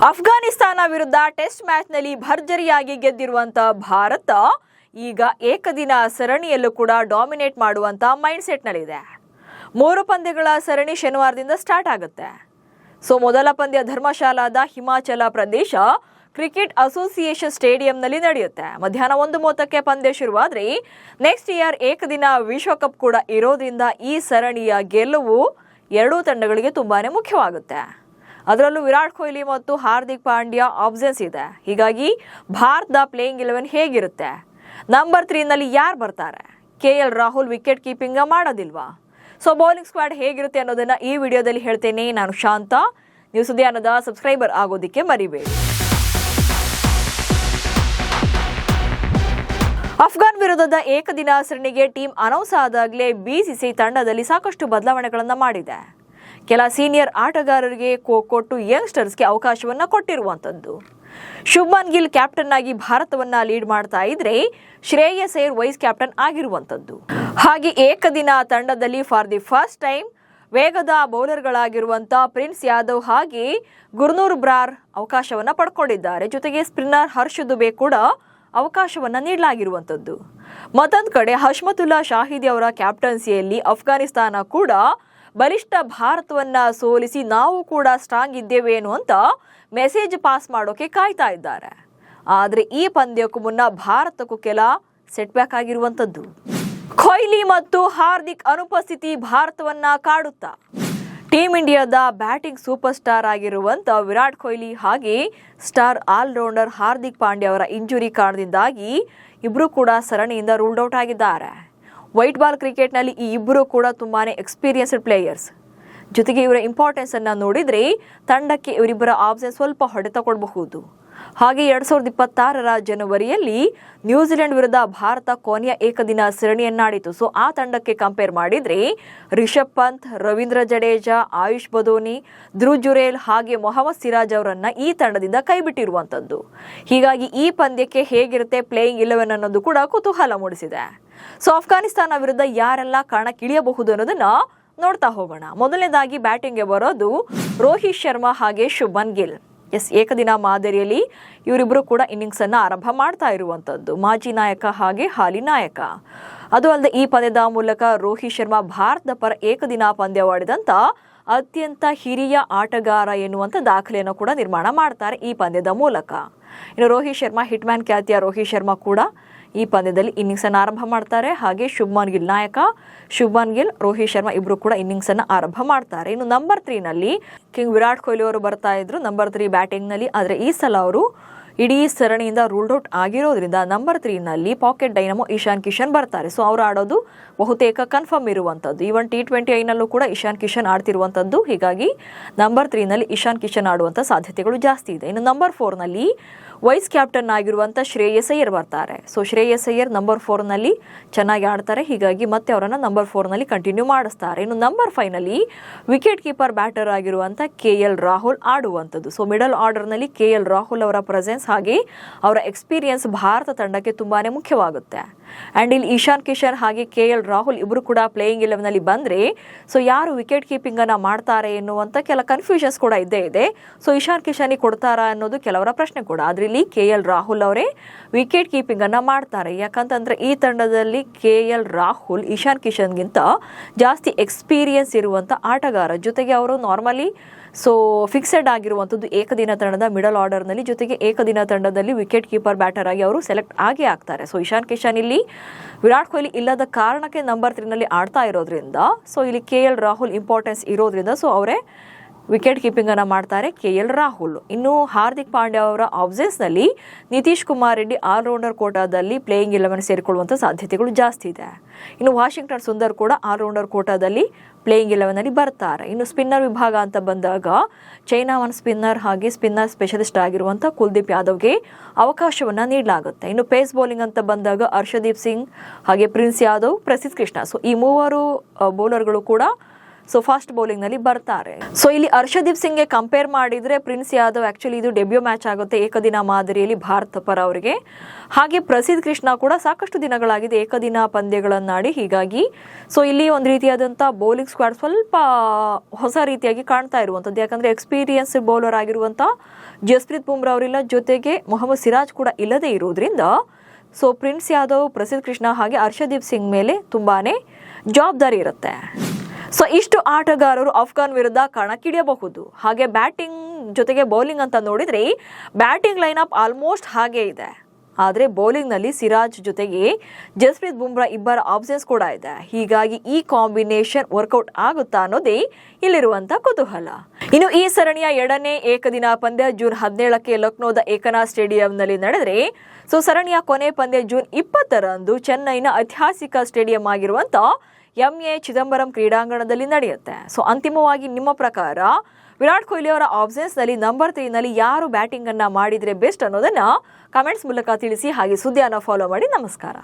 ಅಫ್ಘಾನಿಸ್ತಾನ ವಿರುದ್ಧ ಟೆಸ್ಟ್ ಮ್ಯಾಚ್ನಲ್ಲಿ ಭರ್ಜರಿಯಾಗಿ ಗೆದ್ದಿರುವಂತಹ ಭಾರತ ಈಗ ಏಕದಿನ ಸರಣಿಯಲ್ಲೂ ಕೂಡ ಡಾಮಿನೇಟ್ ಮಾಡುವಂತ ಮೈಂಡ್ ಸೆಟ್ನಲ್ಲಿದೆ. 3 ಪಂದ್ಯಗಳ ಸರಣಿ ಶನಿವಾರದಿಂದ ಸ್ಟಾರ್ಟ್ ಆಗುತ್ತೆ. ಮೊದಲ ಪಂದ್ಯ ಧರ್ಮಶಾಲಾದ ಹಿಮಾಚಲ ಪ್ರದೇಶ ಕ್ರಿಕೆಟ್ ಅಸೋಸಿಯೇಷನ್ ಸ್ಟೇಡಿಯಂನಲ್ಲಿ ನಡೆಯುತ್ತೆ. ಮಧ್ಯಾಹ್ನ 1:30ಕ್ಕೆ ಪಂದ್ಯ ಶುರುವಾದ್ರೆ ನೆಕ್ಸ್ಟ್ ಇಯರ್ ಏಕದಿನ ವಿಶ್ವಕಪ್ ಕೂಡ ಇರೋದ್ರಿಂದ ಈ ಸರಣಿಯ ಗೆಲುವು ಎರಡೂ ತಂಡಗಳಿಗೆ ತುಂಬಾನೇ ಮುಖ್ಯವಾಗುತ್ತೆ. ಅದರಲ್ಲೂ ವಿರಾಟ್ ಕೊಹ್ಲಿ ಮತ್ತು ಹಾರ್ದಿಕ್ ಪಾಂಡ್ಯ ಆಬ್ಸೆನ್ಸ್ ಇದೆ. ಹೀಗಾಗಿ ಭಾರತದ ಪ್ಲೇಯಿಂಗ್ 11 ಹೇಗಿರುತ್ತೆ? ನಂಬರ್ 3 ನಲ್ಲಿ ಯಾರು ಬರ್ತಾರೆ? KL ರಾಹುಲ್ ವಿಕೆಟ್ ಕೀಪಿಂಗ್ ಮಾಡೋದಿಲ್ವಾ? ಬೌಲಿಂಗ್ ಸ್ಕ್ವಾಡ್ ಹೇಗಿರುತ್ತೆ ಅನ್ನೋದನ್ನ ಈ ವಿಡಿಯೋದಲ್ಲಿ ಹೇಳ್ತೇನೆ. ನಾನು ಶಾಂತ. ನೀವು ಸುದ್ದಿಯಾನದ ಸಬ್ಸ್ಕ್ರೈಬರ್ ಆಗೋದಿಕ್ಕೆ ಮರಿಬೇಡಿ. ಅಫ್ಘಾನ್ ವಿರುದ್ಧದ ಏಕದಿನ ಸರಣಿಗೆ ಟೀಮ್ ಅನೌನ್ಸ್ ಆದಾಗಲೇ BCCI ತಂಡದಲ್ಲಿ ಸಾಕಷ್ಟು ಬದಲಾವಣೆಗಳನ್ನು ಮಾಡಿದೆ. ಕೆಲ ಸೀನಿಯರ್ ಆಟಗಾರರಿಗೆ ಕೊಟ್ಟು ಯಂಗ್ಸ್ಟರ್ಸ್ಗೆ ಅವಕಾಶವನ್ನ ಕೊಟ್ಟಿರುವಂತದ್ದು. ಶುಭ್ಮನ್ ಗಿಲ್ ಕ್ಯಾಪ್ಟನ್ ಆಗಿ ಭಾರತವನ್ನ ಲೀಡ್ ಮಾಡ್ತಾ ಇದ್ರೆ ಶ್ರೇಯಸ್ ಅಯ್ಯರ್ ವೈಸ್ ಕ್ಯಾಪ್ಟನ್ ಆಗಿರುವಂತದ್ದು. ಹಾಗೆ ಏಕದಿನ ತಂಡದಲ್ಲಿ ಫಾರ್ ದಿ ಫಸ್ಟ್ ಟೈಮ್ ವೇಗದ ಬೌಲರ್ಗಳಾಗಿರುವಂತ ಪ್ರಿನ್ಸ್ ಯಾದವ್ ಹಾಗೆ ಗುರ್ನೂರ್ ಬ್ರಾರ್ ಅವಕಾಶವನ್ನ ಪಡ್ಕೊಂಡಿದ್ದಾರೆ. ಜೊತೆಗೆ ಸ್ಪಿನ್ನರ್ ಹರ್ಷ್ ದುಬೆ ಕೂಡ ಅವಕಾಶವನ್ನ ನೀಡಲಾಗಿರುವಂತದ್ದು. ಮತ್ತೊಂದು ಕಡೆ ಹಶ್ಮತುಲ್ಲಾ ಶಾಹಿದಿ ಅವರ ಕ್ಯಾಪ್ಟನ್ಸಿಯಲ್ಲಿ ಅಫ್ಘಾನಿಸ್ತಾನ ಕೂಡ ಬಲಿಷ್ಠ ಭಾರತವನ್ನ ಸೋಲಿಸಿ ನಾವು ಕೂಡ ಸ್ಟ್ರಾಂಗ್ ಇದ್ದೇವೆ ಅಂತ ಮೆಸೇಜ್ ಪಾಸ್ ಮಾಡೋಕೆ ಕಾಯ್ತಾ ಇದ್ದಾರೆ. ಆದ್ರೆ ಈ ಪಂದ್ಯಕ್ಕೂ ಮುನ್ನ ಭಾರತಕ್ಕೂ ಕೆಲ ಸೆಟ್ ಬ್ಯಾಕ್ ಆಗಿರುವಂತದ್ದು. ಕೊಹ್ಲಿ ಮತ್ತು ಹಾರ್ದಿಕ್ ಅನುಪಸ್ಥಿತಿ ಭಾರತವನ್ನ ಕಾಡುತ್ತಾ. ಟೀಮ್ ಇಂಡಿಯಾದ ಬ್ಯಾಟಿಂಗ್ ಸೂಪರ್ ಸ್ಟಾರ್ ಆಗಿರುವಂತ ವಿರಾಟ್ ಕೊಹ್ಲಿ ಹಾಗೆ ಸ್ಟಾರ್ ಆಲ್ರೌಂಡರ್ ಹಾರ್ದಿಕ್ ಪಾಂಡ್ಯ ಅವರ ಇಂಜುರಿ ಕಾರಣದಿಂದಾಗಿ ಇಬ್ರು ಕೂಡ ಸರಣಿಯಿಂದ ರೂಲ್ಡ್ ಔಟ್ ಆಗಿದ್ದಾರೆ. ವೈಟ್ ಬಾಲ್ ಕ್ರಿಕೆಟ್ನಲ್ಲಿ ಈ ಇಬ್ಬರು ಕೂಡ ತುಂಬಾನೇ ಎಕ್ಸ್ಪೀರಿಯನ್ಸ್ಡ್ ಪ್ಲೇಯರ್ಸ್. ಜೊತೆಗೆ ಇವರ ಇಂಪಾರ್ಟೆನ್ಸ್ ಅನ್ನ ನೋಡಿದ್ರೆ ತಂಡಕ್ಕೆ ಇವರಿಬ್ಬರ ಆಬ್ಸೆನ್ಸ್ ಸ್ವಲ್ಪ ಹೊಡೆತ ಕೊಡಬಹುದು. ಹಾಗೆ 2026ರ ಜನವರಿಯಲ್ಲಿ ನ್ಯೂಜಿಲೆಂಡ್ ವಿರುದ್ಧ ಭಾರತ ಕೊನೆಯ ಏಕದಿನ ಸರಣಿಯನ್ನಾಡಿತು. ಆ ತಂಡಕ್ಕೆ ಕಂಪೇರ್ ಮಾಡಿದ್ರೆ ರಿಷಬ್ ಪಂತ್, ರವೀಂದ್ರ ಜಡೇಜಾ, ಆಯುಷ್ ಬದೋನಿ, ಧ್ರುವ್ ಜುರೇಲ್ ಹಾಗೆ ಮೊಹಮ್ಮದ್ ಸಿರಾಜ್ ಅವರನ್ನ ಈ ತಂಡದಿಂದ ಕೈಬಿಟ್ಟಿರುವಂತದ್ದು. ಹೀಗಾಗಿ ಈ ಪಂದ್ಯಕ್ಕೆ ಹೇಗಿರುತ್ತೆ ಪ್ಲೇಯಿಂಗ್ 11 ಅನ್ನೋದು ಕೂಡ ಕುತೂಹಲ ಮೂಡಿಸಿದೆ. ಅಫ್ಘಾನಿಸ್ತಾನ ವಿರುದ್ಧ ಯಾರೆಲ್ಲ ಕಣಕ್ಕಿಳಿಯಬಹುದು ಅನ್ನೋದನ್ನ ನೋಡ್ತಾ ಹೋಗೋಣ. ಮೊದಲನೇದಾಗಿ ಬ್ಯಾಟಿಂಗ್ಗೆ ಬರೋದು ರೋಹಿತ್ ಶರ್ಮಾ ಹಾಗೆ ಶುಭ್ಮನ್ ಗಿಲ್. ಏಕದಿನ ಮಾದರಿಯಲ್ಲಿ ಇವರಿಬ್ಬರು ಕೂಡ ಇನ್ನಿಂಗ್ಸ್ ಅನ್ನ ಆರಂಭ ಮಾಡ್ತಾ ಇರುವಂತದ್ದು. ಮಾಜಿ ನಾಯಕ ಹಾಗೆ ಹಾಲಿ ನಾಯಕ. ಅದು ಅಲ್ಲದೆ ಈ ಪಂದ್ಯದ ಮೂಲಕ ರೋಹಿತ್ ಶರ್ಮಾ ಭಾರತದ ಪರ ಏಕದಿನ ಪಂದ್ಯವಾಡಿದಂತ ಅತ್ಯಂತ ಹಿರಿಯ ಆಟಗಾರ ಎನ್ನುವಂತ ದಾಖಲೆಯನ್ನು ಕೂಡ ನಿರ್ಮಾಣ ಮಾಡ್ತಾರೆ ಈ ಪಂದ್ಯದ ಮೂಲಕ. ಇನ್ನು ರೋಹಿತ್ ಶರ್ಮಾ ಹಿಟ್ಮ್ಯಾನ್ ಖ್ಯಾತಿಯ ರೋಹಿತ್ ಶರ್ಮಾ ಕೂಡ ಈ ಪಂದ್ಯದಲ್ಲಿ ಇನ್ನಿಂಗ್ಸ್ ಅನ್ನು ಆರಂಭ ಮಾಡ್ತಾರೆ. ಹಾಗೆ ಶುಭ್ಮನ್ ಗಿಲ್ ನಾಯಕ, ಶುಭ್ಮನ್ ಗಿಲ್, ರೋಹಿತ್ ಶರ್ಮಾ ಇಬ್ರು ಕೂಡ ಇನ್ನಿಂಗ್ಸ್ ಅನ್ನು ಆರಂಭ ಮಾಡ್ತಾರೆ. ಇನ್ನು ನಂಬರ್ 3 ನಲ್ಲಿ ಕಿಂಗ್ ವಿರಾಟ್ ಕೊಹ್ಲಿ ಅವರು ಬರ್ತಾ ಇದ್ರು ನಂಬರ್ 3 ಬ್ಯಾಟಿಂಗ್ ನಲ್ಲಿ. ಆದ್ರೆ ಈ ಸಲ ಅವರು ಇಡೀ ಸರಣಿಯಿಂದ ರೂಲ್ಡ್ ಔಟ್ ಆಗಿರೋದ್ರಿಂದ ನಂಬರ್ 3 ನಲ್ಲಿ ಪಾಕೆಟ್ ಡೈನಮೋ ಇಶಾನ್ ಕಿಶನ್ ಬರ್ತಾರೆ. ಅವರು ಆಡೋದು ಬಹುತೇಕ ಕನ್ಫರ್ಮ್ ಇರುವಂತದ್ದು. ಈವನ್ T20 ನಲ್ಲೂ ಕೂಡ ಇಶಾನ್ ಕಿಶನ್ ಆಡ್ತಿರುವಂತದ್ದು. ಹೀಗಾಗಿ ನಂಬರ್ 3 ನಲ್ಲಿ ಇಶಾನ್ ಕಿಶನ್ ಆಡುವಂತ ಸಾಧ್ಯತೆಗಳು ಜಾಸ್ತಿ ಇದೆ. ಇನ್ನು ನಂಬರ್ 4 ನಲ್ಲಿ ವೈಸ್ ಕ್ಯಾಪ್ಟನ್ ಆಗಿರುವಂತ ಶ್ರೇಯಸ್ ಅಯ್ಯರ್ ಬರ್ತಾರೆ. ಶ್ರೇಯಸ್ ಅಯ್ಯರ್ ನಂಬರ್ 4 ನಲ್ಲಿ ಚೆನ್ನಾಗಿ ಆಡ್ತಾರೆ. ಹೀಗಾಗಿ ಮತ್ತೆ ಅವರನ್ನ ನಂಬರ್ 4 ನಲ್ಲಿ ಕಂಟಿನ್ಯೂ ಮಾಡಿಸ್ತಾರೆ. ಇನ್ನು ನಂಬರ್ 5 ನಲ್ಲಿ ವಿಕೆಟ್ ಕೀಪರ್ ಬ್ಯಾಟರ್ ಆಗಿರುವಂತ KL ರಾಹುಲ್ ಆಡುವಂತದ್ದು. ಮಿಡಲ್ ಆರ್ಡರ್ ನಲ್ಲಿ KL ರಾಹುಲ್ ಅವರ ಪ್ರೆಸೆನ್ಸ್ ಹಾಗೆ ಅವರ ಎಕ್ಸ್ಪೀರಿಯನ್ಸ್ ಭಾರತ ತಂಡಕ್ಕೆ ತುಂಬಾನೇ ಮುಖ್ಯವಾಗುತ್ತೆ. ಅಂಡ್ ಇಲ್ಲಿ ಇಶಾನ್ ಕಿಶನ್ ಹಾಗೆ KL ರಾಹುಲ್ ಇಬ್ರು ಕೂಡ ಪ್ಲೇಯಿಂಗ್ 11 ನಲ್ಲಿ ಬಂದ್ರೆ ಯಾರು ವಿಕೆಟ್ ಕೀಪಿಂಗ್ ಅನ್ನ ಮಾಡ್ತಾರೆ ಎನ್ನುವಂತ ಕೆಲ ಕನ್ಫ್ಯೂಷನ್ಸ್ ಕೂಡ ಇದ್ದೇ ಇದೆ. ಇಶಾನ್ ಕಿಶನ್ ಕೊಡ್ತಾರಾ ಅನ್ನೋದು ಕೆಲವರ ಪ್ರಶ್ನೆ ಕೂಡ. ಆದ್ರೆ ಇಲ್ಲಿ KL ರಾಹುಲ್ ಅವರೇ ವಿಕೆಟ್ ಕೀಪಿಂಗ್ ಅನ್ನ ಮಾಡ್ತಾರೆ. ಯಾಕಂತಂದ್ರೆ ಈ ತಂಡದಲ್ಲಿ KL ರಾಹುಲ್ ಇಶಾನ್ ಕಿಶನ್ಗಿಂತ ಜಾಸ್ತಿ ಎಕ್ಸ್ಪೀರಿಯನ್ಸ್ ಇರುವಂತ ಆಟಗಾರ. ಜೊತೆಗೆ ಅವರು ನಾರ್ಮಲಿ ಫಿಕ್ಸೆಡ್ ಆಗಿರುವಂತದ್ದು ಏಕದಿನ ತಂಡದ ಮಿಡಲ್ ಆರ್ಡರ್ ನಲ್ಲಿ. ಜೊತೆಗೆ ಏಕದಿನ ತಂಡದಲ್ಲಿ ವಿಕೆಟ್ ಕೀಪರ್ ಬ್ಯಾಟರ್ ಆಗಿ ಅವರು ಸೆಲೆಕ್ಟ್ ಆಗೇ ಆಗ್ತಾರೆ. ಇಶಾನ್ ಕಿಶನ್ ಇಲ್ಲಿ ವಿರಾಟ್ ಕೊಹ್ಲಿ ಇಲ್ಲದ ಕಾರಣಕ್ಕೆ ನಂಬರ್ 3 ನಲ್ಲಿ ಆಡ್ತಾ ಇರೋದ್ರಿಂದ ಇಲ್ಲಿ KL ರಾಹುಲ್ ಇಂಪಾರ್ಟೆನ್ಸ್ ಇರೋದ್ರಿಂದ ಅವರೇ ವಿಕೆಟ್ ಕೀಪಿಂಗ್ ಅನ್ನ ಮಾಡ್ತಾರೆ KL ರಾಹುಲ್. ಇನ್ನು ಹಾರ್ದಿಕ್ ಪಾಂಡ್ಯ ಅವರ ಆಬ್ಸೆನ್ಸ್ ನಲ್ಲಿ ನಿತೀಶ್ ಕುಮಾರ್ ರೆಡ್ಡಿ ಆಲ್ರೌಂಡರ್ ಕೋಟಾದಲ್ಲಿ ಪ್ಲೇಯಿಂಗ್ 11 ಸೇರಿಕೊಳ್ಳುವಂತ ಸಾಧ್ಯತೆಗಳು ಜಾಸ್ತಿ ಇದೆ. ಇನ್ನು ವಾಷಿಂಗ್ಟನ್ ಸುಂದರ್ ಕೂಡ ಆಲ್ರೌಂಡರ್ ಕೋಟಾದಲ್ಲಿ ಪ್ಲೇಯಿಂಗ್ 11 ನಲ್ಲಿ ಬರ್ತಾರೆ. ಇನ್ನು ಸ್ಪಿನ್ನರ್ ವಿಭಾಗ ಅಂತ ಬಂದಾಗ ಚೈನಾ ಸ್ಪಿನ್ನರ್ ಹಾಗೆ ಸ್ಪಿನ್ನರ್ ಸ್ಪೆಷಲಿಸ್ಟ್ ಆಗಿರುವಂತ ಕುಲ್ದೀಪ್ ಯಾದವ್ಗೆ ಅವಕಾಶವನ್ನ ನೀಡಲಾಗುತ್ತೆ. ಇನ್ನು ಪೇಸ್ ಬೌಲಿಂಗ್ ಅಂತ ಬಂದಾಗ ಹರ್ಷದೀಪ್ ಸಿಂಗ್ ಹಾಗೆ ಪ್ರಿನ್ಸ್ ಯಾದವ್, ಪ್ರಸಿದ್ಧ ಕೃಷ್ಣ ಈ ಮೂವರು ಬೌಲರ್ಗಳು ಕೂಡ ಫಾಸ್ಟ್ ಬೌಲಿಂಗ್ ನಲ್ಲಿ ಬರ್ತಾರೆ. ಇಲ್ಲಿ ಹರ್ಷದೀಪ್ ಸಿಂಗ್ಗೆ ಕಂಪೇರ್ ಮಾಡಿದ್ರೆ ಪ್ರಿನ್ಸ್ ಯಾದವ್ ಆಕ್ಚುಲಿ ಇದು ಡೆಬ್ಯೂ ಮ್ಯಾಚ್ ಆಗುತ್ತೆ ಏಕದಿನ ಮಾದರಿಯಲ್ಲಿ ಭಾರತ ಪರ ಅವರಿಗೆ. ಹಾಗೆ ಪ್ರಸಿದ್ಧ ಕೃಷ್ಣ ಕೂಡ ಸಾಕಷ್ಟು ದಿನಗಳಾಗಿದೆ ಏಕದಿನ ಪಂದ್ಯಗಳನ್ನಾಡಿ. ಹೀಗಾಗಿ ಇಲ್ಲಿ ಒಂದು ರೀತಿಯಾದಂಥ ಬೌಲಿಂಗ್ ಸ್ಕ್ವಾಡ್ ಸ್ವಲ್ಪ ಹೊಸ ರೀತಿಯಾಗಿ ಕಾಣ್ತಾ ಇರುವಂಥದ್ದು. ಯಾಕಂದ್ರೆ ಎಕ್ಸ್ಪೀರಿಯನ್ಸ್ ಬೌಲರ್ ಆಗಿರುವಂಥ ಜಸ್ಪ್ರೀತ್ ಬುಮ್ರಾ ಅವರಿಲ್ಲ, ಜೊತೆಗೆ ಮೊಹಮ್ಮದ್ ಸಿರಾಜ್ ಕೂಡ ಇಲ್ಲದೇ ಇರುವುದರಿಂದ ಸೊ ಪ್ರಿನ್ಸ್ ಯಾದವ್, ಪ್ರಸಿದ್ಧ ಕೃಷ್ಣ ಹಾಗೆ ಹರ್ಷದೀಪ್ ಸಿಂಗ್ ಮೇಲೆ ತುಂಬಾನೇ ಜವಾಬ್ದಾರಿ ಇರುತ್ತೆ. ಸೊ ಇಷ್ಟು ಆಟಗಾರರು ಅಫ್ಘಾನ್ ವಿರುದ್ಧ ಕಣಕ್ಕಿಳಿಯಬಹುದು. ಹಾಗೆ ಬ್ಯಾಟಿಂಗ್ ಜೊತೆಗೆ ಬೌಲಿಂಗ್ ಅಂತ ನೋಡಿದ್ರೆ ಬ್ಯಾಟಿಂಗ್ ಲೈನಪ್ ಆಲ್ಮೋಸ್ಟ್ ಹಾಗೆ ಇದೆ. ಆದರೆ ಬೌಲಿಂಗ್ನಲ್ಲಿ ಸಿರಾಜ್ ಜೊತೆಗೆ ಜಸ್ಪ್ರೀತ್ ಬುಮ್ರಾ ಇಬ್ಬರ ಆಬ್ಸೆನ್ಸ್ ಕೂಡ ಇದೆ. ಹೀಗಾಗಿ ಈ ಕಾಂಬಿನೇಷನ್ ವರ್ಕೌಟ್ ಆಗುತ್ತಾ ಅನ್ನೋದೇ ಇಲ್ಲಿರುವಂತ ಕುತೂಹಲ. ಇನ್ನು ಈ ಸರಣಿಯ 2ನೇ ಏಕದಿನ ಪಂದ್ಯ ಜೂನ್ 17ಕ್ಕೆ ಲಕ್ನೋದ ಏಕನಾಥ್ ಸ್ಟೇಡಿಯಂನಲ್ಲಿ ನಡೆದರೆ ಸೊ ಸರಣಿಯ ಕೊನೆ ಪಂದ್ಯ ಜೂನ್ 20ರಂದು ಚೆನ್ನೈನ ಐತಿಹಾಸಿಕ ಸ್ಟೇಡಿಯಂ ಆಗಿರುವಂತ ಎಂಎ ಚಿದಂಬರಂ ಕ್ರೀಡಾಂಗಣದಲ್ಲಿ ನಡೆಯುತ್ತೆ. ಸೊ ಅಂತಿಮವಾಗಿ ನಿಮ್ಮ ಪ್ರಕಾರ ವಿರಾಟ್ ಕೊಹ್ಲಿ ಅವರ ಆಬ್ಸೆನ್ಸ್ನಲ್ಲಿ ನಂಬರ್ 3ನಲ್ಲಿ ಯಾರು ಬ್ಯಾಟಿಂಗ್ ಅನ್ನ ಮಾಡಿದ್ರೆ ಬೆಸ್ಟ್ ಅನ್ನೋದನ್ನ ಕಮೆಂಟ್ಸ್ ಮೂಲಕ ತಿಳಿಸಿ. ಹಾಗೆ ಸುದ್ದಿಯನ್ನು ಫಾಲೋ ಮಾಡಿ. ನಮಸ್ಕಾರ.